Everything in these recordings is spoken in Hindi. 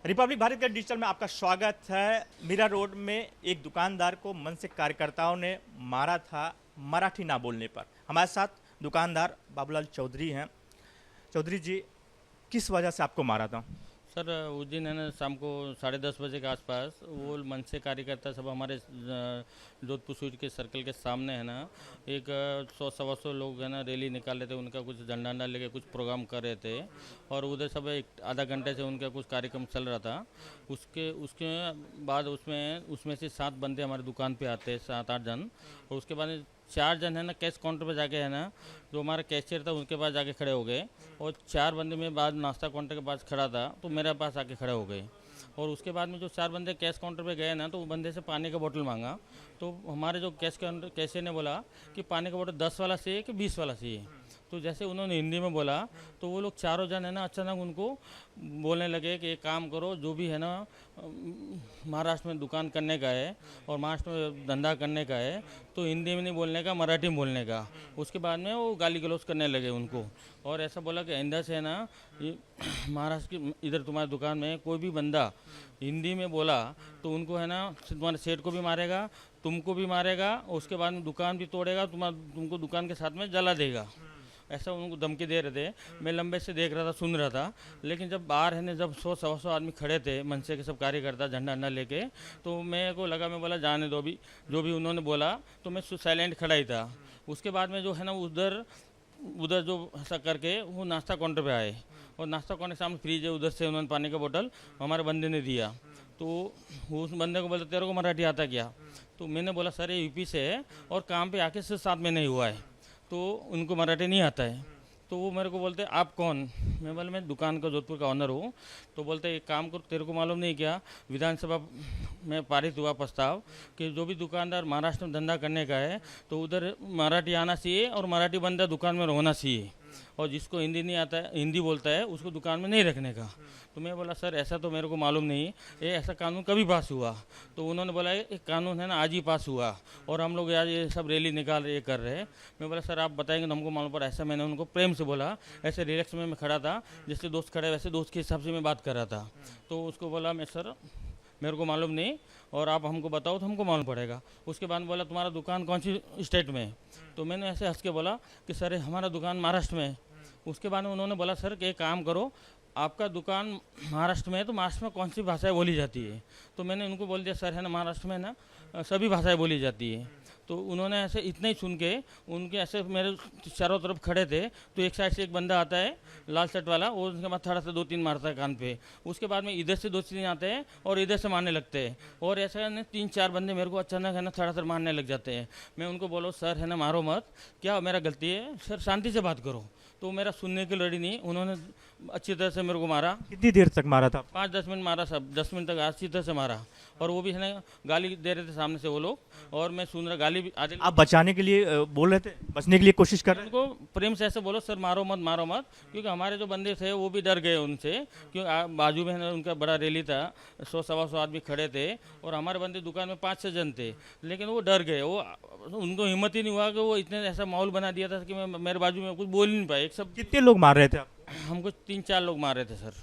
रिपब्लिक भारत के डिजिटल में आपका स्वागत है। मीरा रोड में एक दुकानदार को मन से कार्यकर्ताओं ने मारा था मराठी ना बोलने पर। हमारे साथ दुकानदार बाबूलाल चौधरी हैं। चौधरी जी, किस वजह से आपको मारा था? सर उस दिन है ना शाम को 10:30 बजे के आसपास वो मन से कार्यकर्ता सब हमारे जोधपुर स्वीट के सर्कल के सामने है ना एक 100-125 लोग है ना रैली निकाल रहे थे। उनका कुछ झंडा वंडा लेके कुछ प्रोग्राम कर रहे थे और उधर सब एक आधा घंटे से उनका कुछ कार्यक्रम चल रहा था। उसके उसके बाद उसमें से 7 बंदे हमारे दुकान पे आते हैं, 7-8 जन। और उसके बाद 4 जन है ना कैश काउंटर पे जाके है ना जो हमारा कैशियर था उनके पास जाके खड़े हो गए। और 4 बंदे में बाद नाश्ता काउंटर के पास खड़ा था तो मेरे पास आके खड़े हो गए। और उसके बाद में जो 4 बंदे कैश काउंटर पे गए ना तो वो बंदे से पानी का बोतल मांगा। तो हमारे जो कैशियर ने बोला कि पानी का बोतल 10 वाला चाहिए कि 20 वाला चाहिए। तो जैसे उन्होंने हिंदी में बोला तो वो लोग चारों जन है ना अचानक उनको बोलने लगे कि एक काम करो, जो भी है ना महाराष्ट्र में दुकान करने का है और महाराष्ट्र में धंधा करने का है तो हिंदी में नहीं बोलने का, मराठी में बोलने का। उसके बाद में वो गाली गलौज करने लगे उनको और ऐसा बोला कि आइंदा से है ना महाराष्ट्र की इधर तुम्हारी दुकान में कोई भी बंदा हिंदी में बोला तो उनको है ना तुम्हारे सेठ को भी मारेगा, तुमको भी मारेगा और उसके बाद में दुकान भी तोड़ेगा, तुमको दुकान के साथ में जला देगा। ऐसा उनको धमकी दे रहे थे। मैं लंबे से देख रहा था, सुन रहा था। लेकिन जब बाहर है ना जब 100-125 आदमी खड़े थे मनसे के सब कार्यकर्ता झंडा अंडा लेके, तो मेरे को लगा, मैं बोला जाने दो अभी, जो भी उन्होंने बोला। तो मैं साइलेंट खड़ा ही था। उसके बाद में जो है ना उधर उधर जो ऐसा करके वो नाश्ता काउंटर पे आए और नाश्ता काउंटर के सामने फ्रीज है, उधर से उन्होंने पानी का बोतल हमारे बंदे ने दिया। तो उस बंदे को बोलते तेरे को मराठी आता क्या? तो मैंने बोला सर ये यूपी से है और काम पे आके सिर्फ 7 महीने हुआ है तो उनको मराठी नहीं आता है। तो वो मेरे को बोलते आप कौन? मैं बोला मैं दुकान का जोधपुर का ऑनर हूँ। तो बोलते एक काम करो, तेरे को मालूम नहीं क्या विधानसभा में पारित हुआ प्रस्ताव कि जो भी दुकानदार महाराष्ट्र में धंधा करने का है तो उधर मराठी आना चाहिए और मराठी बंदा दुकान में होना चाहिए और जिसको हिंदी नहीं आता है, हिंदी बोलता है, उसको दुकान में नहीं रखने का। तो मैं बोला सर ऐसा तो मेरे को मालूम नहीं, ये ऐसा कानून कभी पास हुआ? तो उन्होंने बोला ये कानून है ना आज ही पास हुआ और हम लोग आज ये सब रैली निकाल रहे कर रहे हैं। मैं बोला सर आप बताएंगे तो हमको मालूम पड़ा। ऐसा मैंने उनको प्रेम से बोला, ऐसे रिलैक्स में मैं खड़ा था, जैसे दोस्त खड़े वैसे दोस्त के हिसाब से मैं बात कर रहा था। तो उसको बोला मैं सर मेरे को मालूम नहीं और आप हमको बताओ तो हमको मालूम पड़ेगा। उसके बाद बोला तुम्हारा दुकान कौन सी स्टेट में है? तो मैंने ऐसे हंस के बोला कि सर हमारा दुकान महाराष्ट्र में है। उसके बाद में उन्होंने बोला सर कि एक काम करो, आपका दुकान महाराष्ट्र में है तो महाराष्ट्र में कौन सी भाषाएं बोली जाती है? तो मैंने उनको बोल दिया सर है ना महाराष्ट्र में ना सभी भाषाएं बोली जाती है। तो उन्होंने ऐसे इतना ही सुन के उनके ऐसे मेरे चारों तरफ खड़े थे। तो एक साइड से एक बंदा आता है लाल शर्ट वाला, वो उनके बाद थोड़ा सा 2-3 मारता है कान पे। उसके बाद में इधर से 2-3 आते हैं और इधर से मारने लगते हैं और ऐसा है 3-4 बंदे मेरे को अचानक है ना थोड़ा सा मारने लग जाते हैं। मैं उनको बोलो सर है ना मारो मत, क्या मेरा गलती है सर, शांति से बात करो। तो मेरा सुनने की लड़ी नहीं, उन्होंने अच्छी तरह से मेरे को मारा। कितनी देर तक मारा था? 5-10 मिनट मारा, सब 10 मिनट तक अच्छी तरह से मारा। और वो भी है ना गाली दे रहे थे सामने से वो लोग और मैं सुन रहा, गाली भी आधे। आप बचाने के लिए बोल रहे थे, बचने के लिए कोशिश कर रहे थे? उनको प्रेम से ऐसे बोलो सर मारो मत मारो मत, क्योंकि हमारे जो बंदे थे वो भी डर गए उनसे, क्योंकि बाजू में है ना उनका बड़ा रैली था, 100-125 आदमी खड़े थे और हमारे बंदे दुकान में 5-6 जन थे। लेकिन वो डर गए, वो उनको हिम्मत ही नहीं हुआ कि वो इतने ऐसा माहौल बना दिया था कि मैं मेरे बाजू में कुछ बोल ही नहीं पाए। एक सब कितने लोग मार रहे थे आप? हमको 3-4 लोग मार रहे थे सर।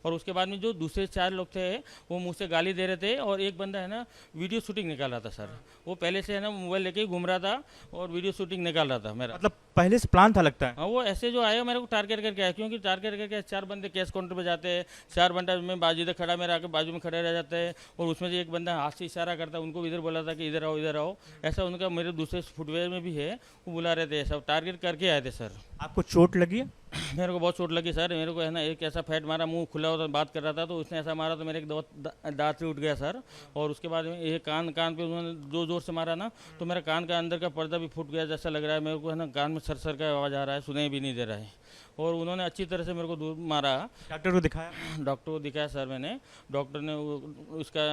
और उसके बाद में जो दूसरे 4 लोग थे वो मुझसे गाली दे रहे थे और एक बंदा है ना वीडियो शूटिंग निकाल रहा था सर। वो पहले से है ना मोबाइल लेके ही घूम रहा था और वीडियो शूटिंग निकाल रहा था मेरा। मतलब पहले से प्लान था लगता है। हाँ वो ऐसे जो आया मेरे को टारगेट करके आया, क्योंकि टारगेट करके 4 बंदे कैश काउंटर पे जाते हैं, 4 बंदा में बाजू इधर खड़ा मेरा आके बाजू में खड़े रह जाते हैं और उसमें से एक बंदा हाथ से इशारा करता है, उनको इधर बोला था कि इधर आओ इधर आओ। ऐसा उनका मेरे दूसरे फुटवेयर में भी है, वो बुला रहे थे, सब टारगेट करके आए थे सर। आपको चोट लगी है? मेरे को बहुत चोट लगी सर। मेरे को है ना एक ऐसा फैट मारा, मुंह खुला होता बात कर रहा था तो उसने ऐसा मारा तो मेरे एक दांत से उठ गया सर। और उसके बाद में ये कान पे उन्होंने जो जोर से मारा ना तो मेरा कान का अंदर का पर्दा भी फूट गया जैसा लग रहा है। मेरे को है ना कान में सर का आवाज़ आ रहा है, सुनाई भी नहीं दे रहा है। और उन्होंने अच्छी तरह से मेरे को दूर मारा। डॉक्टर को दिखाया? डॉक्टर को दिखाया सर मैंने। डॉक्टर ने उसका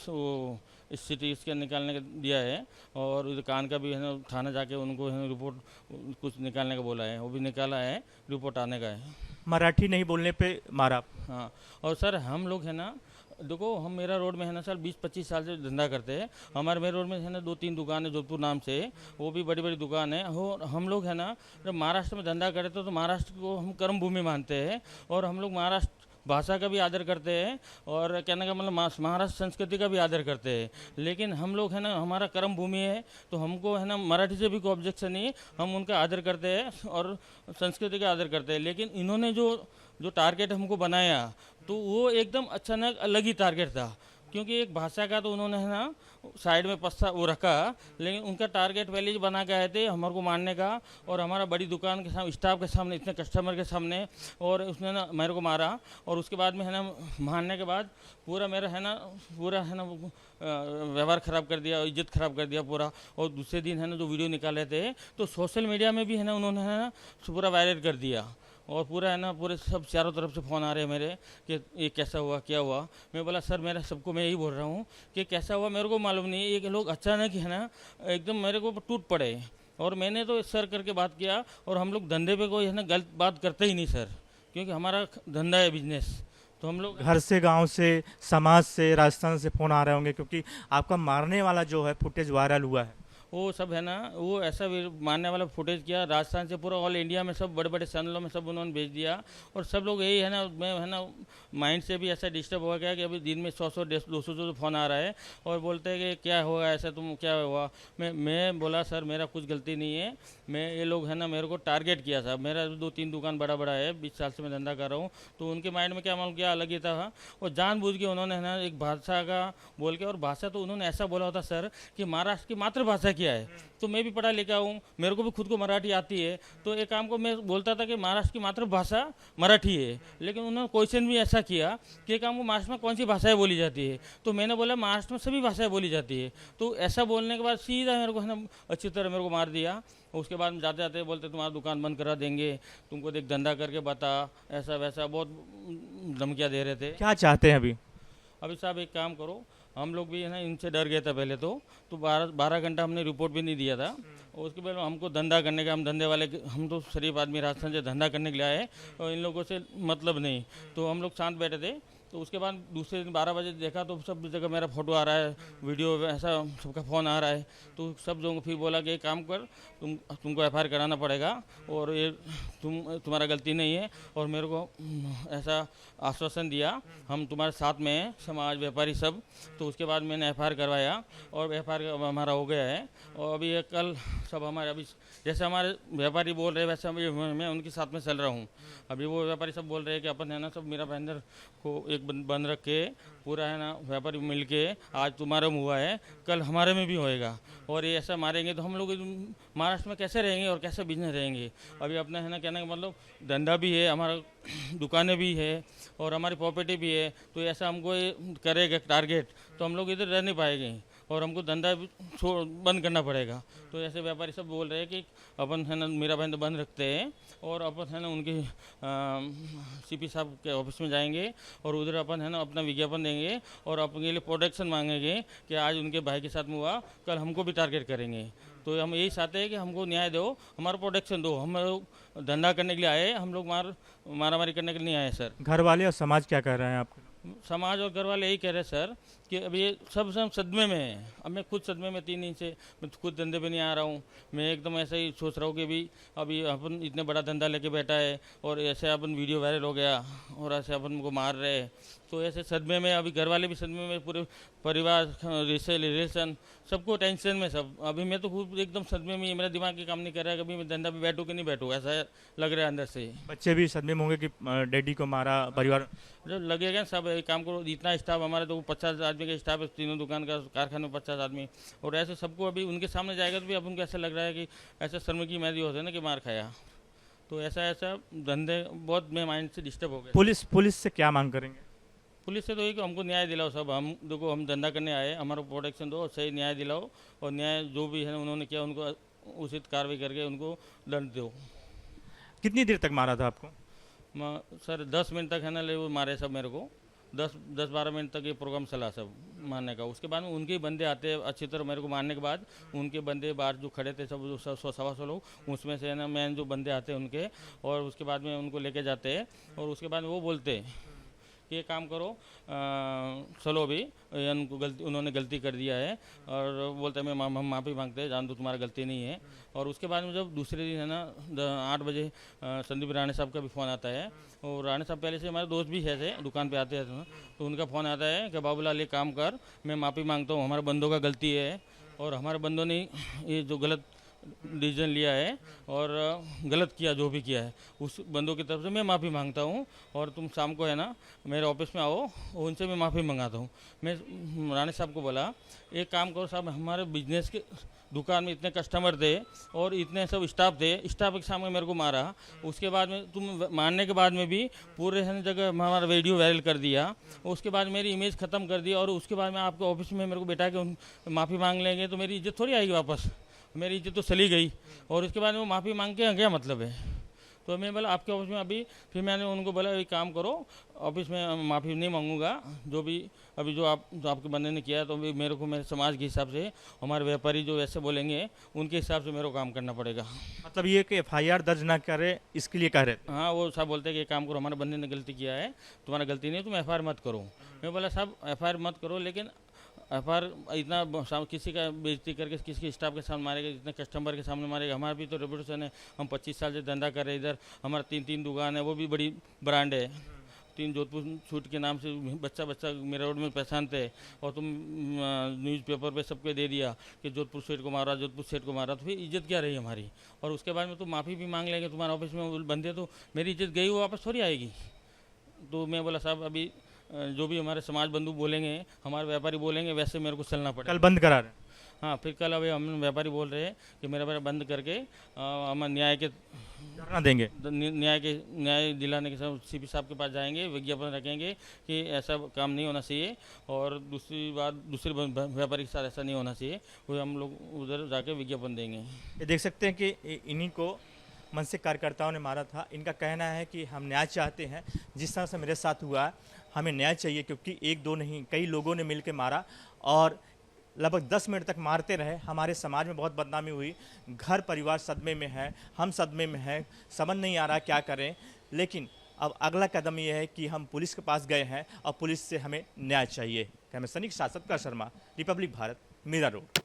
वो सिटी स्कैन निकालने का दिया है और उधर कान का भी है ना थाना जाके उनको है ना रिपोर्ट कुछ निकालने का बोला है, वो भी निकाला है, रिपोर्ट आने का है। मराठी नहीं बोलने पे मारा आप? हाँ। और सर हम लोग है ना देखो, हम मेरा रोड में है ना सर 20-25 साल से धंधा करते हैं। हमारे मेरे रोड में है ना 2-3 दुकान है जोधपुर नाम से, वो भी बड़ी बड़ी दुकान है। और हम लोग है ना जब महाराष्ट्र में धंधा करते तो महाराष्ट्र को हम कर्म भूमि मानते हैं और हम लोग महाराष्ट्र भाषा का भी आदर करते हैं और कहने का मतलब महाराष्ट्र संस्कृति का भी आदर करते हैं। लेकिन हम लोग है ना, हमारा कर्म भूमि है, तो हमको है ना मराठी से भी कोई ऑब्जेक्शन नहीं, हम उनका आदर करते हैं और संस्कृति का आदर करते हैं। लेकिन इन्होंने जो जो टारगेट हमको बनाया तो वो एकदम अचानक अलग ही टारगेट था, क्योंकि एक भाषा का तो उन्होंने है ना साइड में पस्ता वो रखा, लेकिन उनका टारगेट पहले ही बना के आए थे हमारे को मारने का। और हमारा बड़ी दुकान के सामने, स्टाफ के सामने, इतने कस्टमर के सामने, और उसने ना मेरे को मारा। और उसके बाद में है ना मारने के बाद पूरा मेरा है ना व्यवहार ख़राब कर दिया, इज्जत ख़राब कर दिया पूरा। और दूसरे दिन है ना जो वीडियो निकाले थे तो सोशल मीडिया में भी है ना उन्होंने है ना पूरा वायरल कर दिया। और पूरा है ना पूरे सब चारों तरफ से फ़ोन आ रहे हैं मेरे कि ये कैसा हुआ, क्या हुआ। मैं बोला सर मेरा सबको मैं यही बोल रहा हूँ कि कैसा हुआ मेरे को मालूम नहीं, ये लोग अचानक ही है ना एकदम मेरे को टूट पड़े। और मैंने तो सर करके बात किया, और हम लोग धंधे पे कोई है ना गलत बात करते ही नहीं सर, क्योंकि हमारा धंधा है बिजनेस। तो हम लोग घर से, गांव से, समाज से, राजस्थान से फ़ोन आ रहे होंगे, क्योंकि आपका मारने वाला जो है फुटेज वायरल हुआ है। वो सब है ना, वो ऐसा मारने वाला फुटेज किया राजस्थान से, पूरा ऑल इंडिया में सब बड़े बड़े चैनलों में सब उन्होंने भेज दिया। और सब लोग यही है ना, मैं है ना माइंड से भी ऐसा डिस्टर्ब हो गया कि अभी दिन में 100 200 फ़ोन आ रहा है और बोलते हैं कि क्या हुआ ऐसा, तुम क्या हुआ। मैं बोला सर मेरा कुछ गलती नहीं है, मैं ये लोग है ना मेरे को टारगेट किया था। मेरा 2-3 दुकान बड़ा बड़ा है, 20 साल से मैं धंधा कर रहा हूँ, तो उनके माइंड में क्या मालूम क्या अलग ही था। और जानबूझ के उन्होंने है ना एक भाषा का बोल के, और भाषा तो उन्होंने ऐसा बोला होता सर कि महाराष्ट्र की मातृभाषा क्या है। तो मैं भी पढ़ा लिखा हूँ, मेरे को भी खुद को मराठी आती है, तो एक काम को मैं बोलता था कि महाराष्ट्र की मातृभाषा मराठी है। लेकिन उन्होंने क्वेश्चन भी ऐसा किया कि एक काम को महाराष्ट्र में कौन सी भाषाएं बोली जाती है, तो मैंने बोला महाराष्ट्र में सभी भाषाएं बोली जाती है। तो ऐसा बोलने के बाद सीधा मेरे को है ना अच्छी तरह मेरे को मार दिया। उसके बाद जाते जाते बोलते तुम्हारा दुकान बंद करा देंगे, तुमको देख धंधा करके बता, ऐसा वैसा बहुत धमकियाँ दे रहे थे। क्या चाहते हैं अभी? अभी साहब एक काम करो, हम लोग भी है ना इनसे डर गए थे पहले तो 12 घंटा हमने रिपोर्ट भी नहीं दिया था। और उसके बाद हमको धंधा करने का, हम धंधे वाले, हम तो शरीफ आदमी राजस्थान से धंधा करने के लिए आए, और इन लोगों से मतलब नहीं, तो हम लोग शांत बैठे थे। तो उसके बाद दूसरे दिन 12 बजे देखा तो सब जगह मेरा फ़ोटो आ रहा है, वीडियो ऐसा सबका फ़ोन आ रहा है। तो सब लोगों को फिर बोला कि एक काम कर, तुमको FIR कराना पड़ेगा, और ये तुम्हारा गलती नहीं है। और मेरे को ऐसा आश्वासन दिया हम तुम्हारे साथ में हैं, समाज व्यापारी सब। तो उसके बाद मैंने FIR करवाया, और FIR हमारा हो गया है। और अभी ये कल सब हमारे, अभी जैसे हमारे व्यापारी बोल रहे हैं वैसे अभी मैं उनके साथ में चल रहा हूँ। अभी वो व्यापारी सब बोल रहे हैं कि अपन है ना सब मेरा बंदर को एक बंद रख के पूरा है ना व्यापारी मिल के, आज तुम्हारे में हुआ है कल हमारे में भी होएगा, और ये ऐसा मारेंगे तो हम लोग महाराष्ट्र में कैसे रहेंगे और कैसे बिजनेस रहेंगे। अभी अपना है ना कहने का मतलब धंधा भी है हमारा, दुकानें भी है और हमारी प्रॉपर्टी भी है। तो ऐसा हमको ये करेगा टारगेट तो हम लोग इधर रह नहीं पाएंगे, और हमको धंधा बंद करना पड़ेगा। तो ऐसे व्यापारी सब बोल रहे हैं कि अपन है ना मेरा बंद रखते हैं, और अपन है ना उनके CP साहब के ऑफिस में जाएंगे, और उधर अपन है ना अपना विज्ञापन देंगे, और अपने लिए प्रोटेक्शन मांगेंगे कि आज उनके भाई के साथ में हुआ, कल हमको भी टारगेट करेंगे। तो हम यही चाहते हैं कि हमको न्याय दो, हमारा प्रोटेक्शन दो। हम लोग धंधा करने के लिए आए, हम लोग मारामारी करने के लिए नहीं आए सर। घर वाले और समाज क्या कह रहे हैं आपको? समाज और घर वाले यही कह रहे हैं सर कि अभी ये सब सदमे में है। अब मैं खुद सदमे में 3 दिन से मैं खुद धंधे पे नहीं आ रहा हूँ। मैं एकदम ऐसा ही सोच रहा हूँ कि अभी अपन इतने बड़ा धंधा लेके बैठा है, और ऐसे अपन वीडियो वायरल हो गया और ऐसे अपन को मार रहे हैं। तो ऐसे सदमे में, अभी घर वाले भी सदमे में, पूरे परिवार, रिलेशन सबको टेंशन में सब। अभी मैं तो खुद एकदम सदमे में, मेरा दिमाग की काम नहीं कर रहा है कभी मैं धंधा पे बैठूँ कि नहीं बैठूँ, ऐसा लग रहा है अंदर से। बच्चे भी सदमे में होंगे कि डैडी को मारा, परिवार जो लगेगा सब एक काम करो, इतना स्टाफ हमारे तो 50 आदमी का स्टाफ है, तीनों दुकान का, कारखाने में 50 आदमी, और ऐसे सबको अभी उनके सामने जाएगा तो भी अब उनको ऐसा लग रहा है कि ऐसा शर्मिकी मैदी होता है ना कि मार खाया। तो ऐसा धंधे बहुत मैं माइंड से डिस्टर्ब हो गया। पुलिस से क्या मांग करेंगे? पुलिस से तो ये कि हमको न्याय दिलाओ सब। हम देखो हम धंधा करने आए, हमारा प्रोटेक्शन दो और सही न्याय दिलाओ, और न्याय जो भी है उन्होंने किया उनको उचित कार्रवाई करके उनको दंड दो। कितनी देर तक मारा था आपको? सर 10 मिनट तक है ना वो मारे सब मेरे को, 10-12 मिनट तक ये प्रोग्राम चला सब मारने का। उसके बाद में उनके ही बंदे आते अच्छी तरह मेरे को मारने के बाद, उनके बंदे बाहर जो खड़े थे सब 100-125 लोग, उसमें से है ना मैन जो बंदे आते हैं उनके, और उसके बाद में उनको लेके जाते हैं। और उसके बाद वो बोलते हैं कि ये काम करो, चलो अभी उन्होंने गलती कर दिया है, और बोलते हैं हम माफ़ी मांगते हैं, जान दो तुम्हारा गलती नहीं है। और उसके बाद में जब दूसरे दिन है ना 8 बजे संदीप राणे साहब का भी फ़ोन आता है, और राणे साहब पहले से हमारे दोस्त भी है, दुकान पे आते हैं, तो उनका फ़ोन आता है कि बाबूलाल ये काम कर, मैं माफ़ी मांगता हूँ, हमारे बंदों का गलती है और हमारे बंदों ने ये जो गलत डिसीजन लिया है और गलत किया जो भी किया है, उस बंदों की तरफ से मैं माफ़ी मांगता हूँ, और तुम शाम को है ना मेरे ऑफिस में आओ, और उनसे मैं माफ़ी मंगाता हूँ। मैं राणे साहब को बोला एक काम करो साहब, हमारे बिजनेस के दुकान में इतने कस्टमर थे और इतने सब स्टाफ थे, स्टाफ के सामने मेरे को मारा, उसके बाद में तुम मारने के बाद में भी पूरे जगह हमारा वीडियो वायरल कर दिया, उसके बाद मेरी इमेज ख़त्म कर दी, और उसके बाद में आपके ऑफिस में मेरे को बैठा के माफ़ी मांग लेंगे तो मेरी इज्जत थोड़ी आएगी वापस, मेरी इज्जत तो चली गई, और उसके बाद में वो माफ़ी मांग के क्या मतलब है। तो मैं बोला आपके ऑफिस में अभी, फिर मैंने उनको बोला ये काम करो, ऑफिस में माफ़ी नहीं मांगूंगा, जो भी अभी जो आपके बंदे ने किया है, तो भी मेरे को मेरे समाज के हिसाब से, हमारे व्यापारी जो ऐसे बोलेंगे उनके हिसाब से मेरे को काम करना पड़ेगा। मतलब ये कि FIR दर्ज ना करे इसके लिए कह रहे थे। हाँ, वो साहब बोलते हैं कि ये काम करो, हमारे बंदे ने गलती किया है, तुम्हारा गलती नहीं है, तुम FIR मत करो। मैं बोला साहब FIR मत करो, लेकिन FIR इतना किसी का बेइज्जती करके किसी के स्टाफ के सामने मारेगा, इतने कस्टमर के सामने मारेगा, हमारा भी तो रेपुटेशन है, हम 25 साल से धंधा कर रहे हैं, इधर हमारा 3 दुकान है, वो भी बड़ी ब्रांड है, 3 जोधपुर छूट के नाम से बच्चा मेरे रोड में पहचानते हैं, और तुम न्यूज़पेपर पे सबको दे दिया कि जोधपुर सेठ को मारा, जोधपुर सेठ को मारा, तो फिर इज्जत क्या रही हमारी। और उसके बाद में तुम माफ़ी भी मांग लेंगे, तुम्हारे ऑफिस में बंदे, तो मेरी इज्जत गई, वो वापस थोड़ी आएगी। तो मैं बोला साहब अभी जो भी हमारे समाज बंधु बोलेंगे, हमारे व्यापारी बोलेंगे, वैसे मेरे को चलना पड़ेगा। कल बंद करा रहे हैं। हाँ, फिर कल अभी हम व्यापारी बोल रहे हैं कि मेरा बंद करके हम न्याय के धरना देंगे। न्याय दिलाने के साथ CP साहब के पास जाएंगे, विज्ञापन रखेंगे कि ऐसा काम नहीं होना चाहिए, और दूसरी बात दूसरे व्यापारी के साथ ऐसा नहीं होना चाहिए, वो हम लोग उधर जाके विज्ञापन देंगे। ये देख सकते हैं कि इन्हीं को मन से कार्यकर्ताओं ने मारा था। इनका कहना है कि हम न्याय चाहते हैं, जिस तरह से मेरे साथ हुआ है, हमें न्याय चाहिए, क्योंकि 1-2 नहीं कई लोगों ने मिलकर मारा और लगभग 10 मिनट तक मारते रहे। हमारे समाज में बहुत बदनामी हुई, घर परिवार सदमे में है, हम सदमे में हैं, समझ नहीं आ रहा क्या करें। लेकिन अब अगला कदम ये है कि हम पुलिस के पास गए हैं और पुलिस से हमें न्याय चाहिए। कैमरा सैनिक शासक का शर्मा, रिपब्लिक भारत, मीरा रोड।